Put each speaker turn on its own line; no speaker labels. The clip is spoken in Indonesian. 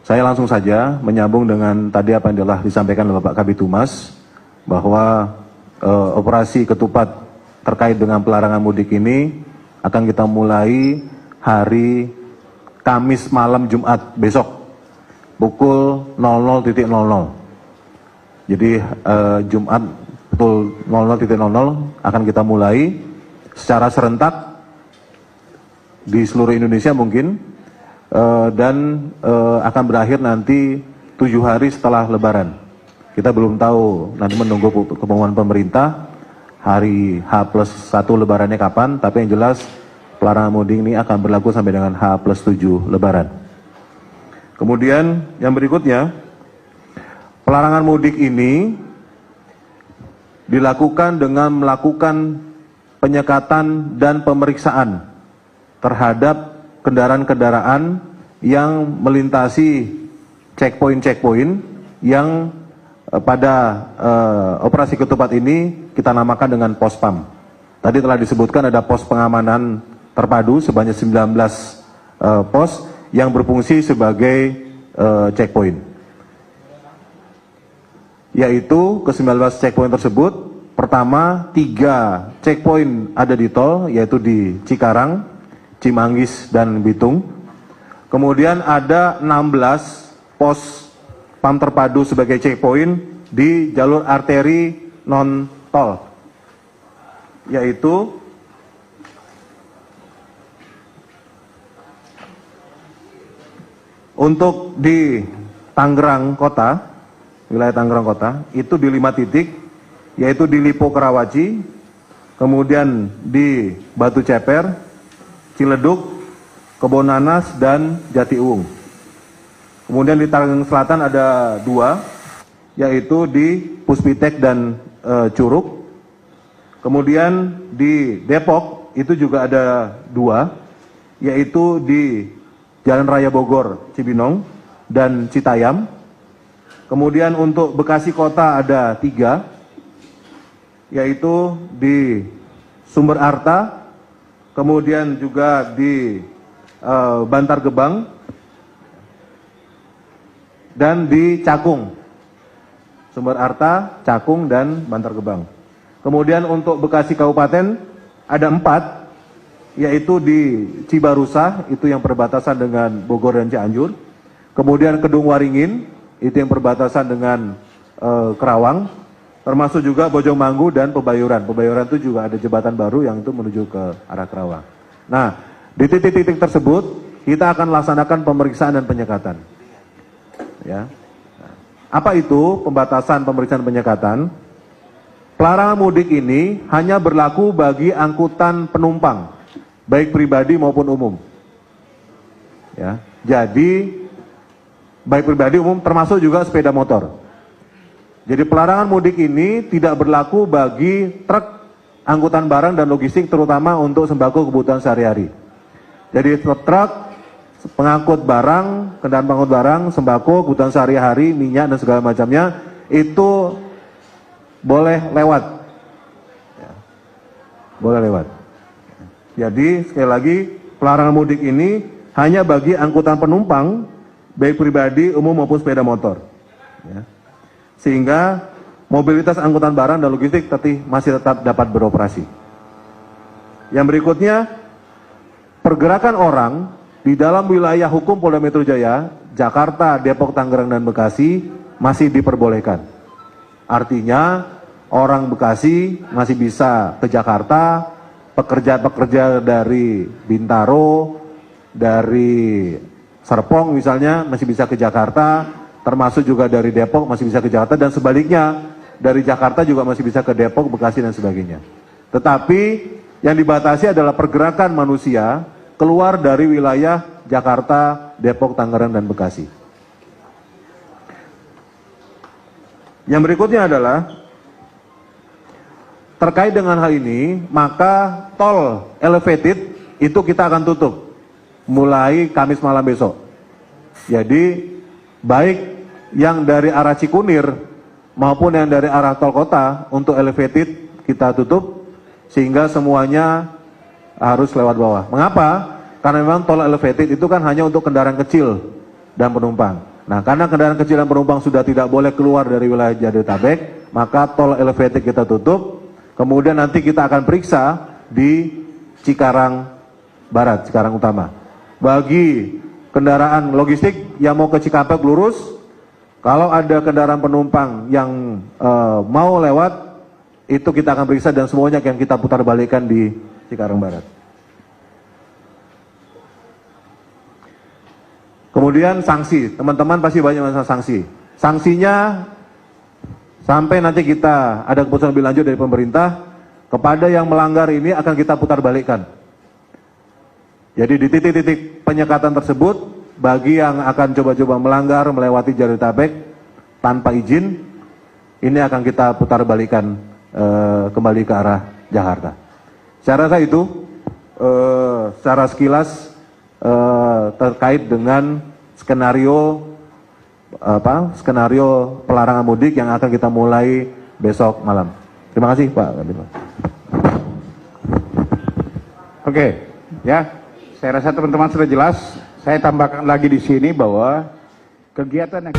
Saya langsung saja menyambung dengan tadi apa yang telah disampaikan oleh Bapak Kabid Humas, bahwa operasi ketupat terkait dengan pelarangan mudik ini akan kita mulai hari Kamis malam Jumat besok pukul 00.00. Jadi Jumat pukul 00.00 akan kita mulai secara serentak di seluruh Indonesia mungkin. Dan akan berakhir nanti 7 hari setelah Lebaran. Kita belum tahu, nanti menunggu pengumuman pemerintah hari H+1 Lebarannya kapan, tapi yang jelas pelarangan mudik ini akan berlaku sampai dengan H+7 Lebaran. Kemudian yang berikutnya, pelarangan mudik ini dilakukan dengan melakukan penyekatan dan pemeriksaan terhadap kendaraan-kendaraan yang melintasi checkpoint-checkpoint yang pada operasi ketupat ini kita namakan dengan pos PAM. Tadi telah disebutkan ada pos pengamanan terpadu sebanyak 19 pos yang berfungsi sebagai checkpoint. Yaitu ke-19 checkpoint tersebut, pertama 3 checkpoint ada di tol, yaitu di Cikarang, Cimanggis, dan Bitung. Kemudian ada 16 pos PAM terpadu sebagai checkpoint di jalur arteri non-tol, yaitu untuk di Tangerang Kota, wilayah Tangerang Kota, itu di 5 titik, yaitu di Lipo Karawaci, kemudian di Batu Ceper, Ciledug, Kebonanas, dan Jatiuwung. Kemudian di Tangerang Selatan ada 2, yaitu di Puspitek dan Curug. Kemudian di Depok itu juga ada 2, yaitu di Jalan Raya Bogor, Cibinong, dan Citayam. Kemudian untuk Bekasi Kota ada 3, yaitu di Sumber Arta, kemudian juga di Bantar Gebang, dan di Cakung. Sumber Arta, Cakung, dan Bantar Gebang. Kemudian untuk Bekasi Kabupaten ada 4, yaitu di Cibarusah, itu yang perbatasan dengan Bogor dan Cianjur. Kemudian Kedung Waringin, itu yang perbatasan dengan Kerawang. Termasuk juga Bojongmanggu dan Pebayuran. Pebayuran itu juga ada jembatan baru yang itu menuju ke arah Kerawang. Nah, di titik-titik tersebut kita akan laksanakan pemeriksaan dan penyekatan. Ya. Apa itu pembatasan, pemeriksaan, penyekatan? Pelarangan mudik ini hanya berlaku bagi angkutan penumpang, baik pribadi maupun umum. Ya. Jadi baik pribadi umum termasuk juga sepeda motor. Jadi pelarangan mudik ini tidak berlaku bagi truk angkutan barang dan logistik, terutama untuk sembako kebutuhan sehari-hari. Jadi truk pengangkut barang, kendaraan pengangkut barang, sembako, kebutuhan sehari-hari, minyak dan segala macamnya itu boleh lewat. Ya. Boleh lewat. Jadi sekali lagi pelarangan mudik ini hanya bagi angkutan penumpang, baik pribadi, umum maupun sepeda motor. Ya. Sehingga mobilitas angkutan barang dan logistik masih tetap dapat beroperasi. Yang berikutnya, pergerakan orang di dalam wilayah hukum Polda Metro Jaya, Jakarta, Depok, Tangerang, dan Bekasi masih diperbolehkan. Artinya, orang Bekasi masih bisa ke Jakarta, pekerja-pekerja dari Bintaro, dari Serpong misalnya masih bisa ke Jakarta, termasuk juga dari Depok masih bisa ke Jakarta, dan sebaliknya dari Jakarta juga masih bisa ke Depok, Bekasi, dan sebagainya. Tetapi yang dibatasi adalah pergerakan manusia keluar dari wilayah Jakarta, Depok, Tangerang, dan Bekasi. Yang berikutnya adalah terkait dengan hal ini, maka tol elevated itu kita akan tutup mulai Kamis malam besok. Jadi baik yang dari arah Cikunir maupun yang dari arah tol kota untuk elevated kita tutup sehingga semuanya harus lewat bawah. Mengapa? Karena memang tol elevated itu kan hanya untuk kendaraan kecil dan penumpang. Nah, karena kendaraan kecil dan penumpang sudah tidak boleh keluar dari wilayah Jabodetabek, maka tol elevated kita tutup. Kemudian nanti kita akan periksa di Cikarang Barat, Cikarang Utama. Bagi kendaraan logistik yang mau ke Cikampek lurus, kalau ada kendaraan penumpang yang mau lewat, itu kita akan periksa dan semuanya akan kita putar balikkan di Cikarang Barat. Kemudian sanksi, teman-teman pasti banyak masalah sanksi. Sanksinya sampai nanti kita ada keputusan lebih lanjut dari pemerintah, kepada yang melanggar ini akan kita putar balikkan. Jadi di titik-titik penyekatan tersebut, bagi yang akan coba-coba melanggar melewati Jabodetabek tanpa izin, ini akan kita putar balikan kembali ke arah Jakarta. Saya rasa itu secara sekilas terkait dengan skenario pelarangan mudik yang akan kita mulai besok malam. Terima kasih Pak.
Oke, ya, saya rasa teman-teman sudah jelas. Saya tambahkan lagi di sini bahwa kegiatan yang